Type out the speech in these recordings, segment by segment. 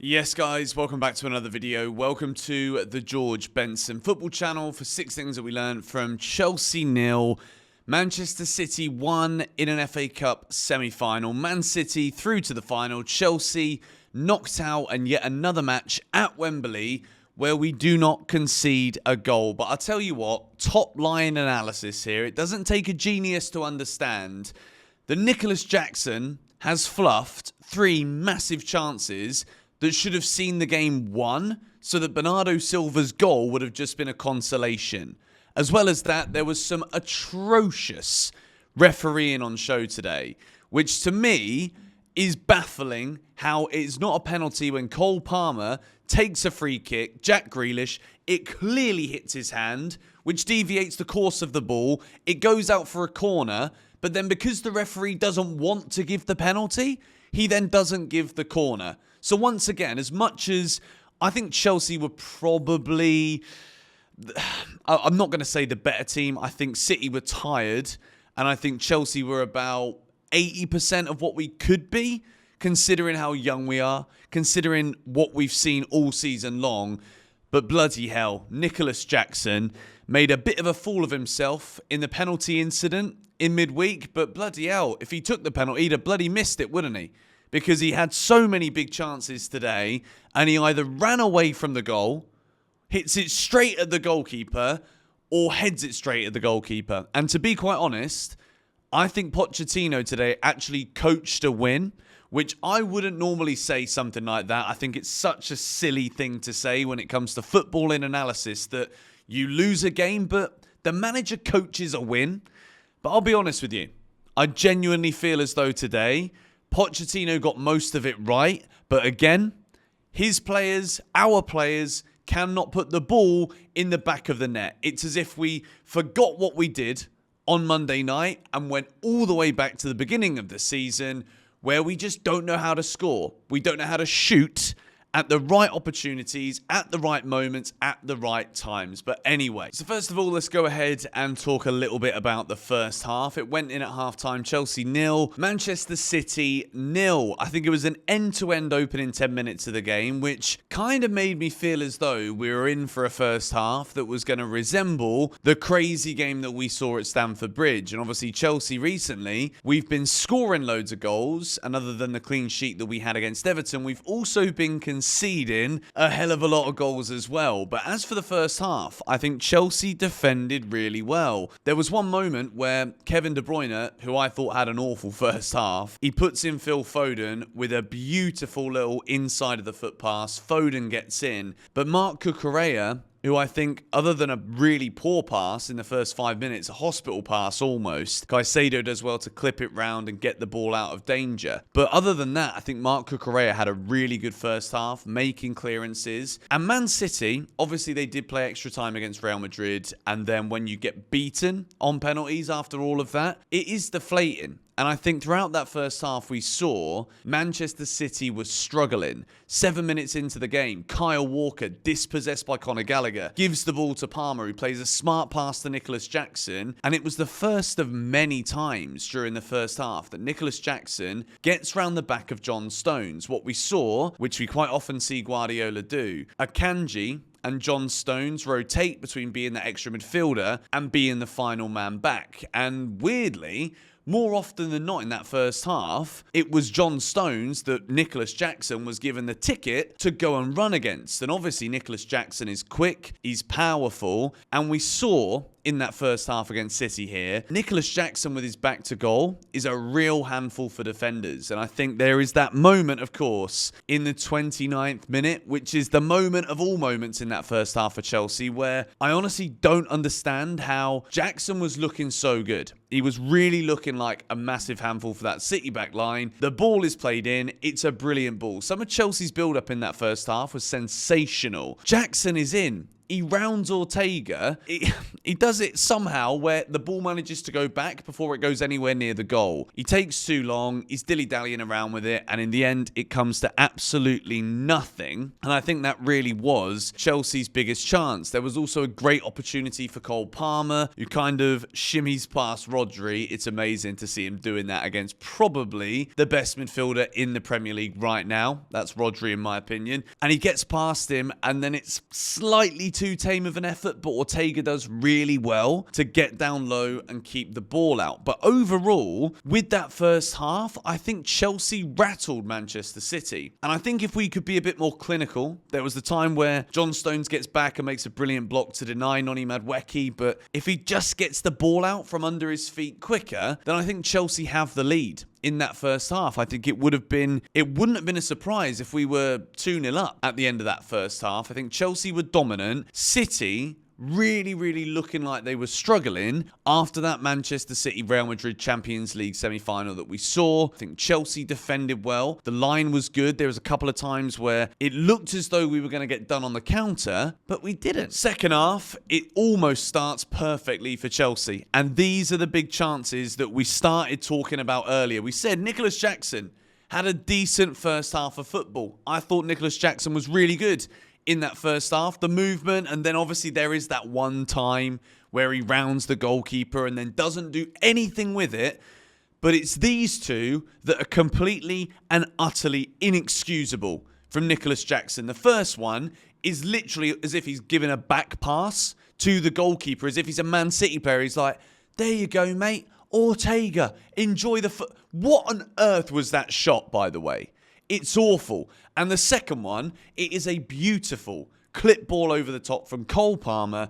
Yes, guys, welcome back to another video. Welcome to the George Benson football channel for 6 things that we learned from Chelsea 0, Manchester City 1 in an FA Cup semi-final. Man City through to the final. Chelsea knocked out, and yet another match at Wembley where we do not concede a goal. But I'll tell you what, top line analysis here. It doesn't take a genius to understand that Nicholas Jackson has fluffed 3 massive chances that should have seen the game won, so that Bernardo Silva's goal would have just been a consolation. As well as that, there was some atrocious refereeing on show today, which to me is baffling how it's not a penalty when Cole Palmer takes a free kick, Jack Grealish, it clearly hits his hand, which deviates the course of the ball, it goes out for a corner, but then because the referee doesn't want to give the penalty, he then doesn't give the corner. So once again, as much as I think Chelsea were probably, I'm not going to say the better team. I think City were tired, and I think Chelsea were about 80% of what we could be, considering how young we are, considering what we've seen all season long. But bloody hell, Nicholas Jackson made a bit of a fool of himself in the penalty incident in midweek. But bloody hell, if he took the penalty, he'd have bloody missed it, wouldn't he? Because he had so many big chances today, and he either ran away from the goal, hits it straight at the goalkeeper, or heads it straight at the goalkeeper. And to be quite honest, I think Pochettino today actually coached a win, which I wouldn't normally say something like that. I think it's such a silly thing to say when it comes to footballing analysis, that you lose a game, but the manager coaches a win. But I'll be honest with you, I genuinely feel as though today Pochettino got most of it right, but again, his players, our players, cannot put the ball in the back of the net. It's as if we forgot what we did on Monday night and went all the way back to the beginning of the season, where we just don't know how to score. We don't know how to shoot at the right opportunities, at the right moments, at the right times. But anyway, so first of all, let's go ahead and talk a little bit about the first half. It went in at halftime, Chelsea 0, Manchester City 0. I think it was an end-to-end opening 10 minutes of the game, which kind of made me feel as though we were in for a first half that was going to resemble the crazy game that we saw at Stamford Bridge. And obviously Chelsea recently, we've been scoring loads of goals, and other than the clean sheet that we had against Everton, we've also been conceding a hell of a lot of goals as well. But as for the first half, I think Chelsea defended really well. There was one moment where Kevin De Bruyne, who I thought had an awful first half, he puts in Phil Foden with a beautiful little inside of the foot pass. Foden gets in, but Marc Cucurella, who I think, other than a really poor pass in the first 5 minutes, a hospital pass almost, Caicedo does well to clip it round and get the ball out of danger. But other than that, I think Marc Cucurella had a really good first half, making clearances. And Man City, obviously they did play extra time against Real Madrid, and then when you get beaten on penalties after all of that, it is deflating. And I think throughout that first half, we saw Manchester City was struggling. 7 minutes into the game, Kyle Walker, dispossessed by Conor Gallagher, gives the ball to Palmer, who plays a smart pass to Nicholas Jackson. And it was the first of many times during the first half that Nicholas Jackson gets round the back of John Stones. What we saw, which we quite often see Guardiola do, Akanji and John Stones rotate between being the extra midfielder and being the final man back. And weirdly, more often than not in that first half, it was John Stones that Nicholas Jackson was given the ticket to go and run against. And obviously Nicholas Jackson is quick, he's powerful, and we saw in that first half against City here, Nicholas Jackson with his back to goal is a real handful for defenders. And I think there is that moment, of course, in the 29th minute, which is the moment of all moments in that first half for Chelsea, where I honestly don't understand how Jackson was looking so good. He was really looking like a massive handful for that City back line. The ball is played in. It's a brilliant ball. Some of Chelsea's build-up in that first half was sensational. Jackson is in. he rounds Ortega. He does it somehow where the ball manages to go back before it goes anywhere near the goal. He takes too long, he's dilly-dallying around with it, and in the end, it comes to absolutely nothing. And I think that really was Chelsea's biggest chance. There was also a great opportunity for Cole Palmer, who kind of shimmies past Rodri. It's amazing to see him doing that against probably the best midfielder in the Premier League right now. That's Rodri, in my opinion. And he gets past him, and then it's slightly too tame of an effort, but Ortega does really well to get down low and keep the ball out. But overall, with that first half, I think Chelsea rattled Manchester City. And I think if we could be a bit more clinical, there was the time where John Stones gets back and makes a brilliant block to deny Noni Madueke, but if he just gets the ball out from under his feet quicker, then I think Chelsea have the lead in that first half. I think it wouldn't have been a surprise if we were 2-0 up at the end of that first half. I think Chelsea were dominant. City really looking like they were struggling after that Manchester City Real Madrid Champions League semi-final that we saw. I think Chelsea defended well. The line was good. There was a couple of times where it looked as though we were going to get done on the counter, but we didn't. Second half, it almost starts perfectly for Chelsea. And these are the big chances that we started talking about earlier. We said Nicholas Jackson had a decent first half of football. I thought Nicholas Jackson was really good in that first half, the movement, and then obviously there is that one time where he rounds the goalkeeper and then doesn't do anything with it. But it's these two that are completely and utterly inexcusable from Nicholas Jackson. The first one is literally as if he's given a back pass to the goalkeeper, as if he's a Man City player. He's like, there you go, mate. Ortega, enjoy the foot. What on earth was that shot, by the way? It's awful. And the second one, it is a beautiful clip ball over the top from Cole Palmer,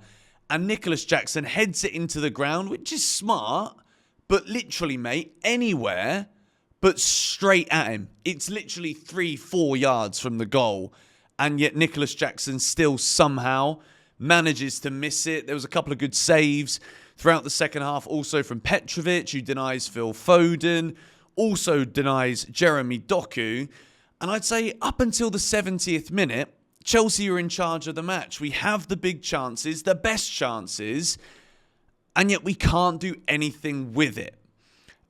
and Nicholas Jackson heads it into the ground, which is smart, but literally, mate, anywhere but straight at him. It's literally 3-4 yards from the goal, and yet Nicholas Jackson still somehow manages to miss it. There was a couple of good saves throughout the second half, also from Petrovic, who denies Phil Foden, also denies Jeremy Doku. And I'd say up until the 70th minute, Chelsea are in charge of the match. We have the big chances, the best chances, and yet we can't do anything with it.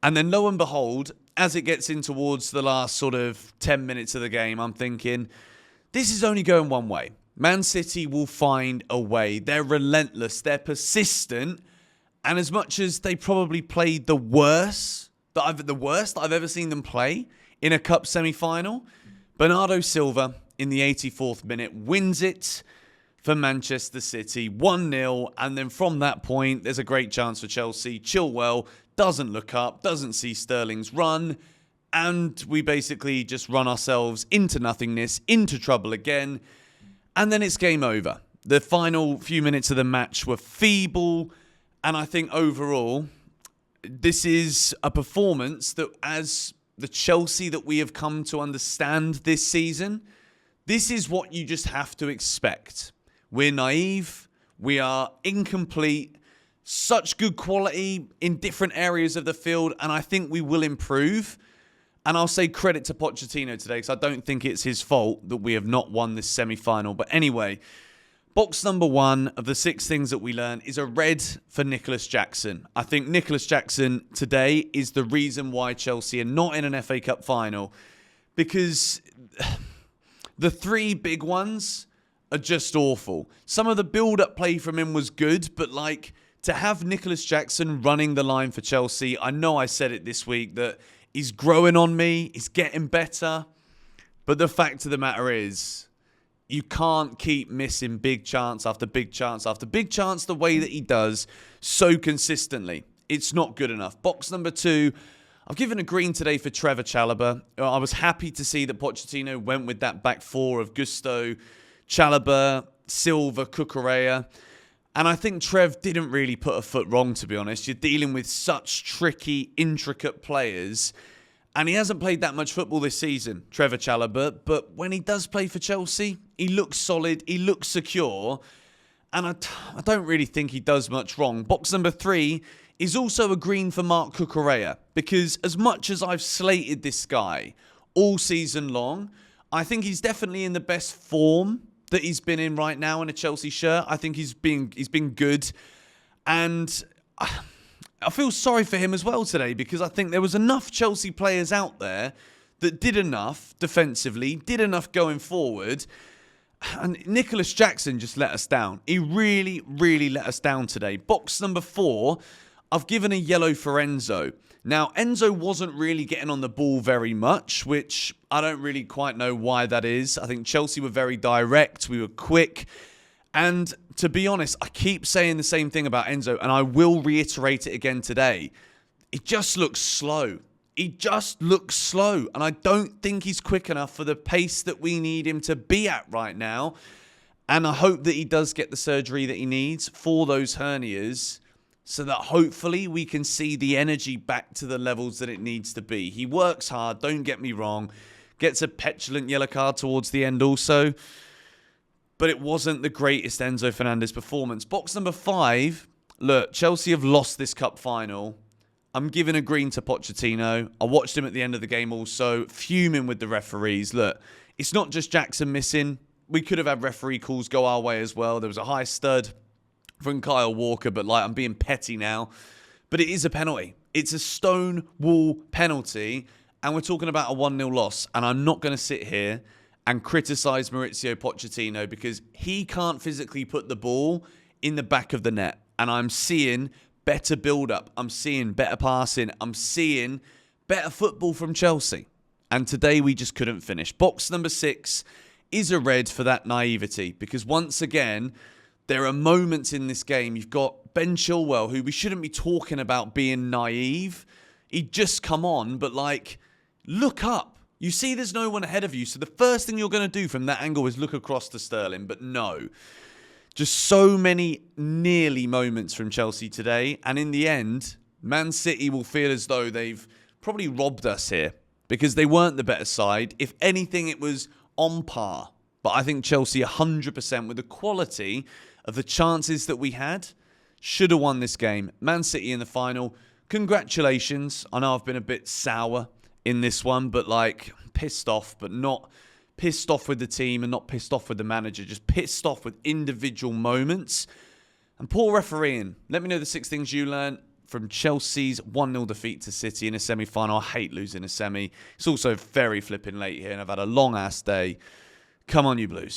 And then lo and behold, as it gets in towards the last sort of 10 minutes of the game, I'm thinking, this is only going one way. Man City will find a way. They're relentless. They're persistent. And as much as they probably played the worst that I've ever seen them play in a cup semi-final, Bernardo Silva in the 84th minute wins it for Manchester City 1-0. And then from that point, there's a great chance for Chelsea. Chilwell doesn't look up, doesn't see Sterling's run, and we basically just run ourselves into nothingness, into trouble again. And then it's game over. The final few minutes of the match were feeble. And I think overall, this is a performance that, as the Chelsea that we have come to understand this season, this is what you just have to expect. We're naive. We are incomplete. Such good quality in different areas of the field, and I think we will improve. And I'll say credit to Pochettino today, because I don't think it's his fault that we have not won this semi-final. But anyway, box number 1 of the 6 things that we learn is a red for Nicholas Jackson. I think Nicholas Jackson today is the reason why Chelsea are not in an FA Cup final, because the 3 big ones are just awful. Some of the build-up play from him was good, but to have Nicholas Jackson running the line for Chelsea, I know I said it this week that he's growing on me, he's getting better, but the fact of the matter is, you can't keep missing big chance after big chance after big chance the way that he does so consistently. It's not good enough. Box number 2, I've given a green today for Trevor Chalobah. I was happy to see that Pochettino went with that back 4 of Gusto, Chalobah, Silva, Cucurella. And I think Trev didn't really put a foot wrong, to be honest. You're dealing with such tricky, intricate players. And he hasn't played that much football this season, Trevor Chalobah. But when he does play for Chelsea, he looks solid, he looks secure. And I don't really think he does much wrong. Box number 3 is also a green for Marc Cucurella. Because as much as I've slated this guy all season long, I think he's definitely in the best form that he's been in right now in a Chelsea shirt. I think he's been good. And I feel sorry for him as well today, because I think there was enough Chelsea players out there that did enough defensively, did enough going forward. And Nicholas Jackson just let us down. He really, really let us down today. Box number 4, I've given a yellow for Enzo. Now, Enzo wasn't really getting on the ball very much, which I don't really quite know why that is. I think Chelsea were very direct. We were quick. And to be honest, I keep saying the same thing about Enzo, and I will reiterate it again today. It just looks slow. He just looks slow, and I don't think he's quick enough for the pace that we need him to be at right now. And I hope that he does get the surgery that he needs for those hernias, so that hopefully we can see the energy back to the levels that it needs to be. He works hard, don't get me wrong. Gets a petulant yellow card towards the end also. But it wasn't the greatest Enzo Fernandez performance. Box number 5, look, Chelsea have lost this cup final. I'm giving a green to Pochettino. I watched him at the end of the game also, fuming with the referees. Look, it's not just Jackson missing. We could have had referee calls go our way as well. There was a high stud from Kyle Walker, but I'm being petty now. But it is a penalty. It's a stone wall penalty, and we're talking about a 1-0 loss. And I'm not going to sit here and criticise Mauricio Pochettino, because he can't physically put the ball in the back of the net. And I'm seeing better build-up. I'm seeing better passing. I'm seeing better football from Chelsea. And today we just couldn't finish. Box number 6 is a red for that naivety, because once again, there are moments in this game. You've got Ben Chilwell, who we shouldn't be talking about being naive. He'd just come on, but look up. You see there's no one ahead of you. So the first thing you're going to do from that angle is look across to Sterling. But no. Just so many nearly moments from Chelsea today. And in the end, Man City will feel as though they've probably robbed us here, because they weren't the better side. If anything, it was on par. But I think Chelsea 100% with the quality of the chances that we had should have won this game. Man City in the final. Congratulations. I know I've been a bit sour in this one, but pissed off, but not pissed off with the team and not pissed off with the manager, just pissed off with individual moments. And poor refereeing. Let me know the 6 things you learned from Chelsea's 1-0 defeat to City in a semi-final. I hate losing a semi. It's also very flipping late here, and I've had a long-ass day. Come on, you Blues.